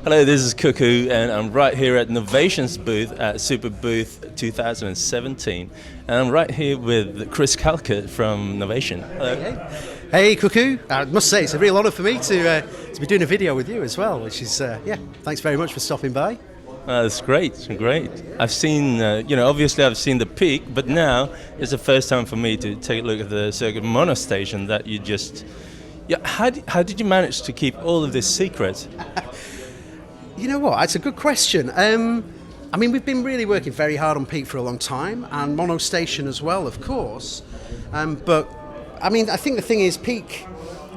Hello, this is Cuckoo, and I'm right here at Novation's booth at Superbooth2017. And I'm right here with Chris Calcutt from Novation. Hello. Hey, Cuckoo. I must say, it's a real honour for me to be doing a video with you as well, which is, thanks very much for stopping by. That's great, great. I've seen, obviously I've seen the peak, but now it's the first time for me to take a look at the Circuit Mono Station that you just... Yeah, how did you manage to keep all of this secret? You know what, it's a good question. We've been really working very hard on Peak for a long time, and Mono Station as well, of course. But I think the thing is, Peak,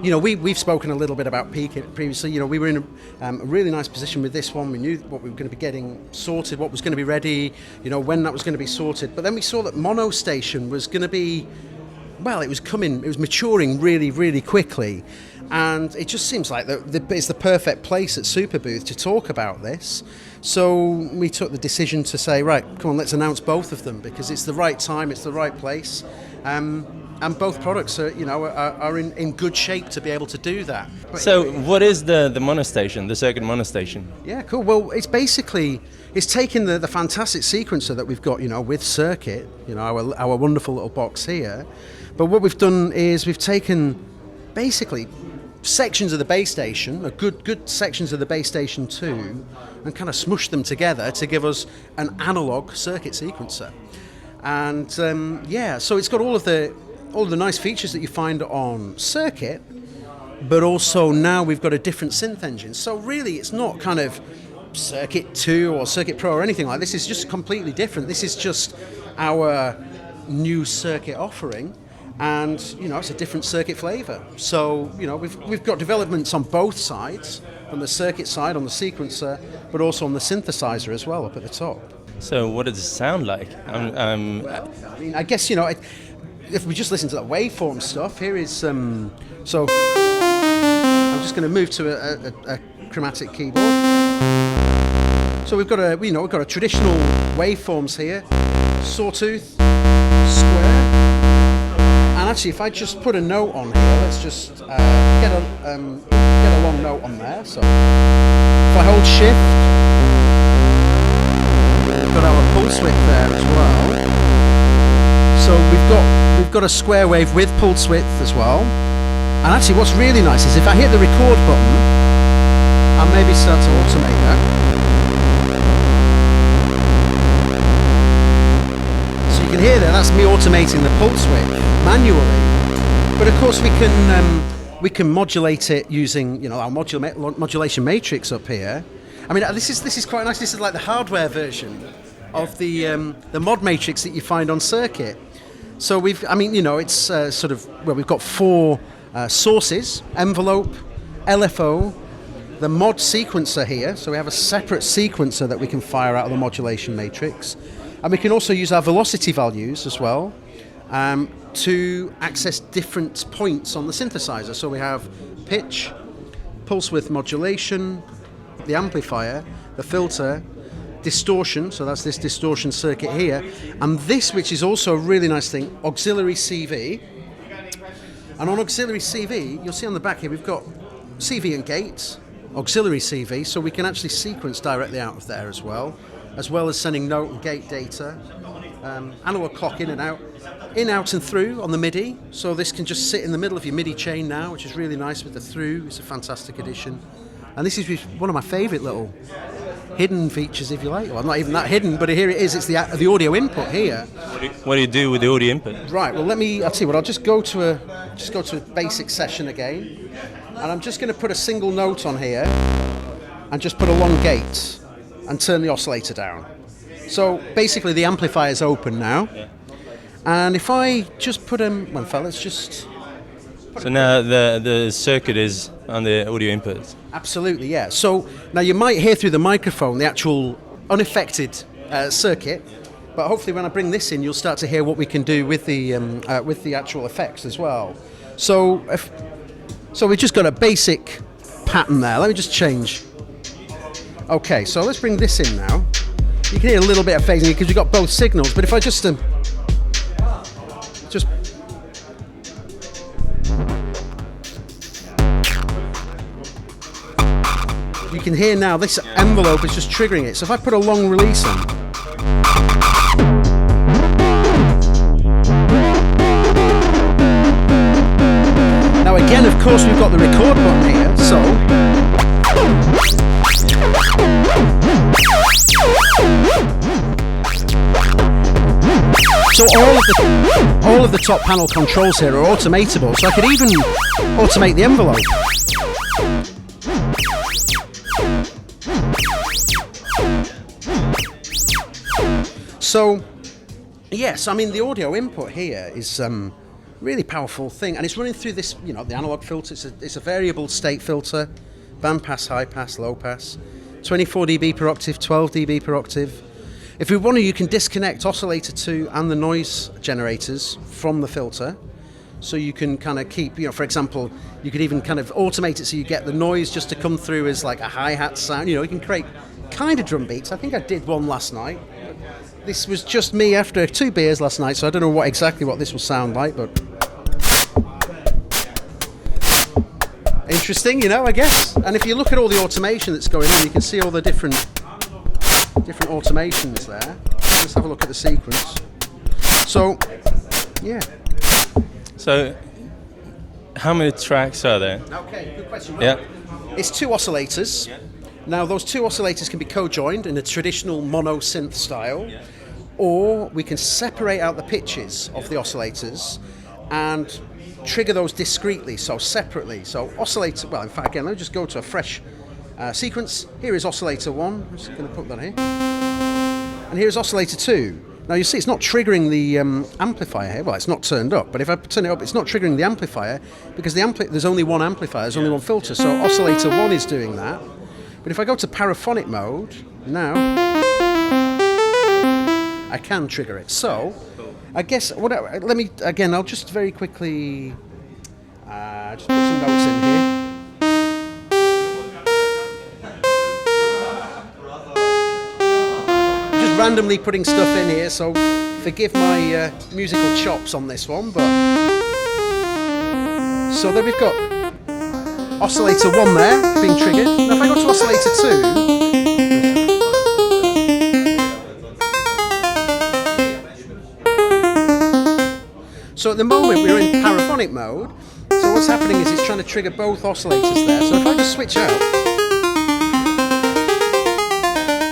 we've spoken a little bit about Peak previously. We were in a really nice position with this one. We knew what we were going to be getting sorted, what was going to be ready, when that was going to be sorted. But then we saw that Mono Station was going to be, it was maturing really, really quickly. And it just seems like it's the perfect place at Superbooth to talk about this. So we took the decision to say, right, come on, let's announce both of them, because it's the right time, it's the right place. And both products are in good shape to be able to do that. But so what is the Mono Station, the Circuit Mono Station? Yeah, cool. Well, it's taking the fantastic sequencer that we've got, with Circuit, our wonderful little box here. But what we've done is we've taken basically sections of the base station, good sections of the base station too, and kind of smushed them together to give us an analog circuit sequencer. And so it's got all of the nice features that you find on Circuit, but also now we've got a different synth engine. So really it's not kind of Circuit 2 or Circuit Pro or anything like this. It's just completely different. This is just our new Circuit offering. And it's a different circuit flavor. So we've got developments on both sides, on the circuit side, on the sequencer, but also on the synthesizer as well up at the top. So what does it sound like? I guess if we just listen to that waveform stuff, here is so I'm just going to move to a chromatic keyboard. So we've got a traditional waveforms here, sawtooth, square. And actually, if I just put a note on here, let's just get a long note on there. So if I hold Shift, we've got our pulse width there as well. So we've got a square wave with pulse width as well. And actually, what's really nice is if I hit the record button and maybe start to automate that. So you can hear there, that's me automating the pulse width manually, but of course we can modulate it using our modulation matrix up here. This is quite nice. This is like the hardware version of the mod matrix that you find on Circuit. So we've got four sources: envelope, LFO, the mod sequencer here. So we have a separate sequencer that we can fire out of the modulation matrix, and we can also use our velocity values as well. To access different points on the synthesizer. So we have pitch, pulse width modulation, the amplifier, the filter, distortion, so that's this distortion circuit here, and this, which is also a really nice thing, auxiliary CV. And on auxiliary CV, you'll see on the back here, we've got CV and gate, auxiliary CV, so we can actually sequence directly out of there as well as sending note and gate data. Analog clock in, out and through on the MIDI. So this can just sit in the middle of your MIDI chain now, which is really nice with the through. It's a fantastic addition. And this is one of my favourite little hidden features, if you like. Well, not even that hidden, but here it is. It's the audio input here. What do you do with the audio input? Right. Well, I'll tell you what. I'll just go to a basic session again, and I'm just going to put a single note on here, and just put a long gate, and turn the oscillator down. So basically the amplifier is open now, and if I just put let's just... So now the circuit is on the audio input? Absolutely, yeah. So now you might hear through the microphone the actual unaffected circuit, but hopefully when I bring this in, you'll start to hear what we can do with the actual effects as well. So we've just got a basic pattern there. Let me just change. Okay, so let's bring this in now. You can hear a little bit of phasing because you've got both signals, but if I just can hear now this envelope is just triggering it. So if I put a long release on, now again, of course, we've got the record button here. So all of the top panel controls here are automatable. So I could even automate the envelope. So, yes, I mean the audio input here is really powerful thing, and it's running through this, the analog filter. It's a variable state filter, band pass, high pass, low pass, 24 dB per octave, 12 dB per octave. If we want to, you can disconnect oscillator 2 and the noise generators from the filter, so you can kind of keep, for example, you could even kind of automate it so you get the noise just to come through as like a hi-hat sound. You can create kind of drum beats. I think I did one last night. This was just me after 2 beers last night, so I don't know exactly what this will sound like, but interesting, I guess. And if you look at all the automation that's going on, you can see all the different automations there. Let's have a look at the sequence. So, yeah. So, how many tracks are there? Okay, good question. Yeah. It's 2 oscillators. Yeah. Now, those 2 oscillators can be co-joined in a traditional mono synth style, or we can separate out the pitches of the oscillators and trigger those discretely, so separately. So oscillator, well, in fact, again, let me just go to a fresh sequence. Here is oscillator 1. I'm just going to put that here. And here's oscillator 2. Now, you see it's not triggering the amplifier here. Well, it's not turned up, but if I turn it up, it's not triggering the amplifier because there's only one amplifier, there's only one filter, so oscillator 1 is doing that. But if I go to paraphonic mode, now I can trigger it. So, I guess, I'll just very quickly just put some notes in here. Just randomly putting stuff in here, so forgive my musical chops on this one, but... So there we've got oscillator 1 there, being triggered. Now if I go to oscillator 2... So at the moment we're in paraphonic mode, so what's happening is it's trying to trigger both oscillators there. So if I just switch out,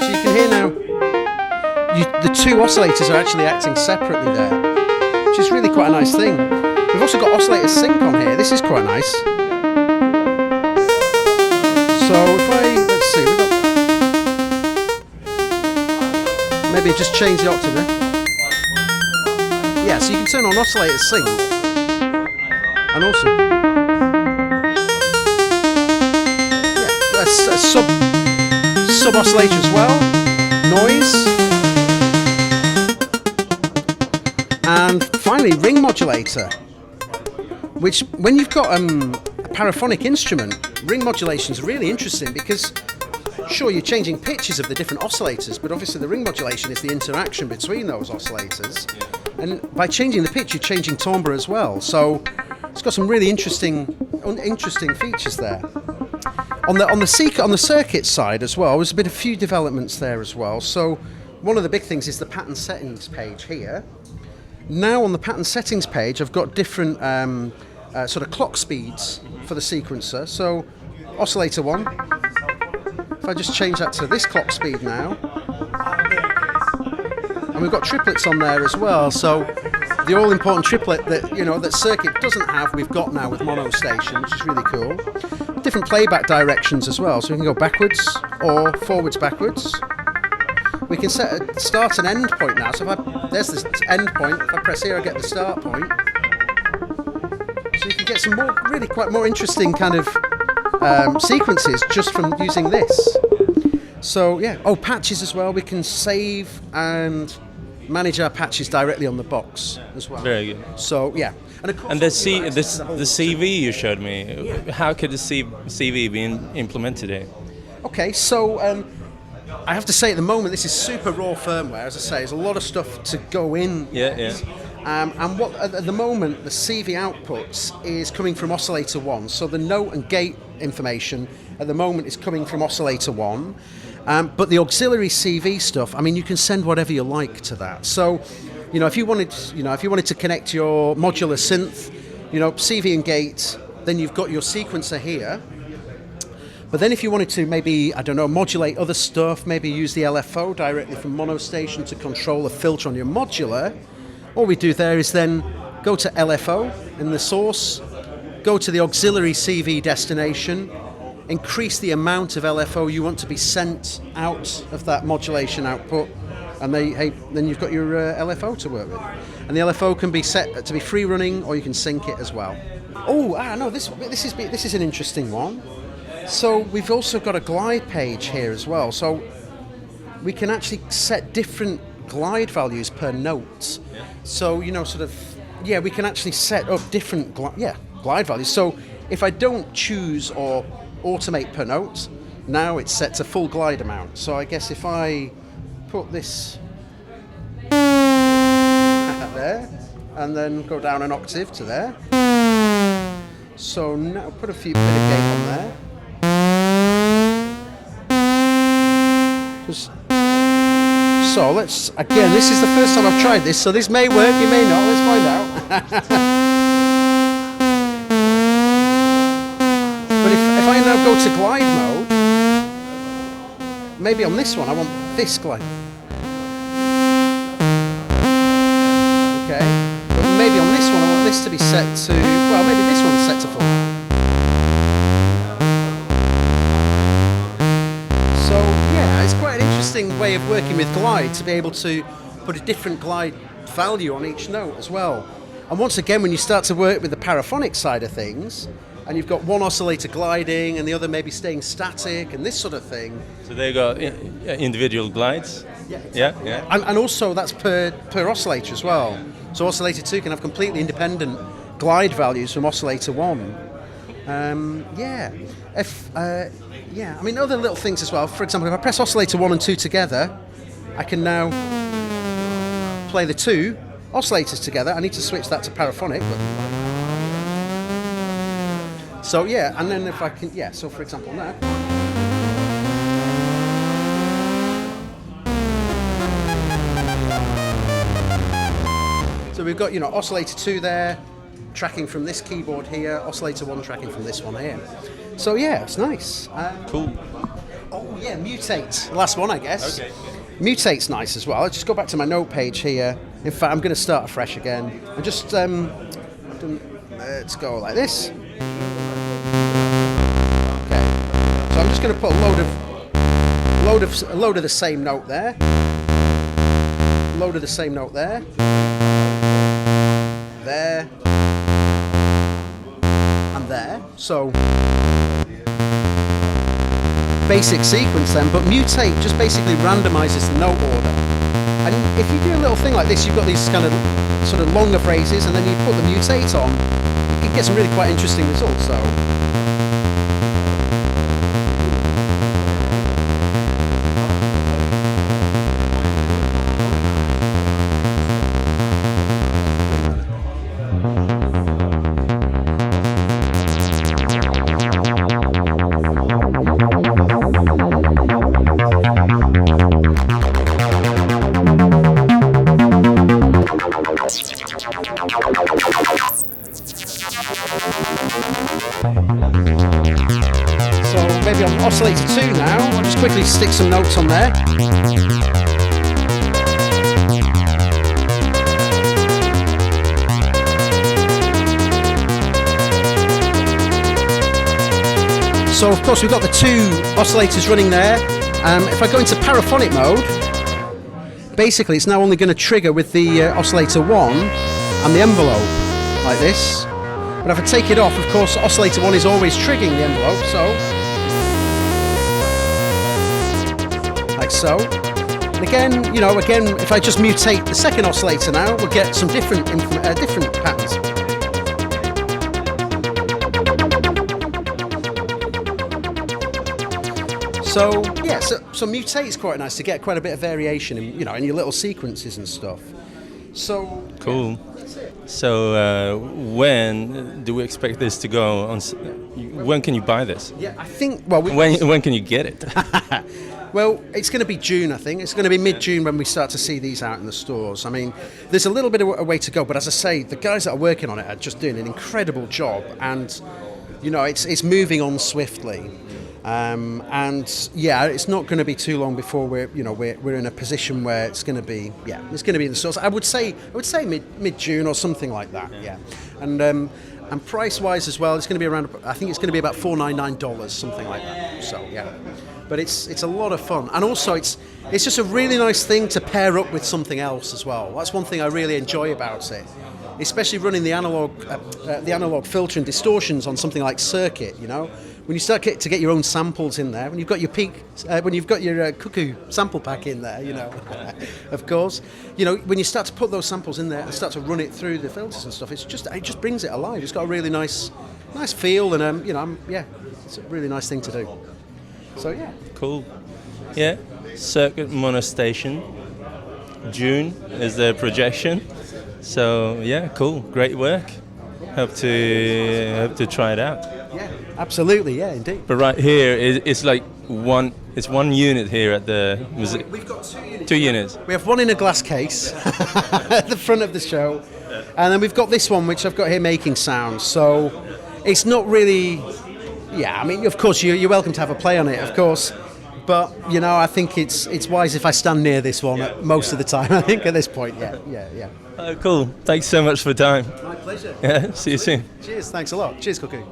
so you can hear now, the 2 oscillators are actually acting separately there, which is really quite a nice thing. We've also got oscillator sync on here, this is quite nice. So if let's see, we've got, maybe just change the octave there. Yeah, so you can turn on oscillator sync, and also, yeah, a sub oscillator as well, noise, and finally ring modulator, which when you've got a paraphonic instrument, ring modulation is really interesting because sure, you're changing pitches of the different oscillators, but obviously the ring modulation is the interaction between those oscillators. And by changing the pitch, you're changing timbre as well. So it's got some really interesting features there. On the circuit side as well, there's been a few developments there as well. So one of the big things is the pattern settings page here. Now on the pattern settings page, I've got different sort of clock speeds for the sequencer. So oscillator 1. If I just change that to this clock speed now. And we've got triplets on there as well, so the all-important triplet that that circuit doesn't have, we've got now with mono station, which is really cool. Different playback directions as well, so we can go backwards or forwards backwards. We can set a start and end point now, so there's the end point, if I press here I get the start point. So you can get some more interesting kind of sequences just from using this. So yeah, patches as well. We can save and manage our patches directly on the box as well. Very good. So yeah, and of course, and the CV you showed me. Yeah. How could the CV be implemented here? Okay, so I have to say at the moment this is super raw firmware. As I say, there's a lot of stuff to go in. Yeah. And what at the moment the CV outputs is coming from oscillator 1. So the note and gate information at the moment is coming from oscillator 1. But the auxiliary CV stuff, I mean, you can send whatever you like to that. So, if you wanted to connect your modular synth, CV and gate, then you've got your sequencer here. But then if you wanted to maybe, modulate other stuff, maybe use the LFO directly from monostation to control a filter on your modular, all we do there is then go to LFO in the source, go to the auxiliary CV destination, increase the amount of LFO you want to be sent out of that modulation output, and then you've got your LFO to work with. And the LFO can be set to be free running, or you can sync it as well. This is an interesting one. So we've also got a glide page here as well. So we can actually set different glide values per note. Yeah. So we can actually set up different glide values. So if I don't choose or automate per note, now it's set to full glide amount. So I guess if I put this there and then go down an octave to there. So now put a bit of gate on there. So this is the first time I've tried this, so this may work, it may not, let's find out. But if I now go to glide mode, maybe on this one I want this glide. Okay, but maybe on this one I want this to be set to, maybe this one's set to full. It's quite an interesting way of working with glide, to be able to put a different glide value on each note as well. And once again, when you start to work with the paraphonic side of things, and you've got one oscillator gliding and the other maybe staying static and this sort of thing. So they got individual glides? Yeah, exactly. Yeah. And also that's per oscillator as well. So oscillator 2 can have completely independent glide values from oscillator 1. Other little things as well. For example, if I press oscillator 1 and 2 together, I can now play the two oscillators together. I need to switch that to paraphonic. And then if I can, so for example now. So we've got, oscillator 2 there, tracking from this keyboard here, oscillator 1 tracking from this one here. So it's nice. Cool. Mutate. The last one, I guess. Okay. Mutate's nice as well. I'll just go back to my note page here. In fact, I'm going to start afresh again. And just let's go like this. Okay. So I'm just going to put a load of the same note there. Load of the same note there. There. And there. So basic sequence then, but mutate just basically randomizes the note order. And if you do a little thing like this, you've got these kind of sort of longer phrases, and then you put the mutate on, you can get some really quite interesting results. So maybe on oscillator 2 now, I'll just quickly stick some notes on there. So of course we've got the two oscillators running there. If I go into paraphonic mode, basically it's now only going to trigger with the oscillator 1 and the envelope, like this. But if I take it off, of course, oscillator 1 is always triggering the envelope, like so. And again, if I just mutate the second oscillator now, we'll get some different patterns. So mutate is quite nice to get quite a bit of variation in, in your little sequences and stuff. So Cool. So when do we expect this to go on? When can you buy this? yeah, I think. Well, When can you get it? well, it's going to be June. I think it's going to be mid-June when we start to see these out in the stores. I mean, there's a little bit of a way to go, but as I say, the guys that are working on it are just doing an incredible job, and you know, it's moving on swiftly. And yeah, it's not going to be too long before we're in a position where it's going to be in the stores. I would say mid June or something like that. Yeah, and price wise as well, it's going to be around. I think it's going to be about $499, something like that. So yeah, but it's a lot of fun, and also it's just a really nice thing to pair up with something else as well. That's one thing I really enjoy about it. Especially running the analog filter and distortions on something like Circuit, you know, when you start to get your own samples in there, when you've got your peak, when you've got your cuckoo sample pack in there, you know, of course, you know, when you start to put those samples in there and start to run it through the filters and stuff, it just brings it alive. It's got a really nice feel, and it's a really nice thing to do. So yeah, Cool. Yeah, Circuit Mono Station. June is the projection. So yeah, cool, great work. Hope to try it out. yeah, absolutely, yeah, indeed. But right here, it's like one unit here at the. We've got 2 units. 2 units. We have one in a glass case at the front of the show, and then we've got this one which I've got here making sounds. So it's not really. Yeah, I mean, of course you're welcome to have a play on it, of course. But you know, I think it's wise if I stand near this one most of the time. I think at this point, yeah. Oh, cool. Thanks so much for your time. My pleasure. Yeah. See you soon. Cheers. Thanks a lot. Cheers, Cookie.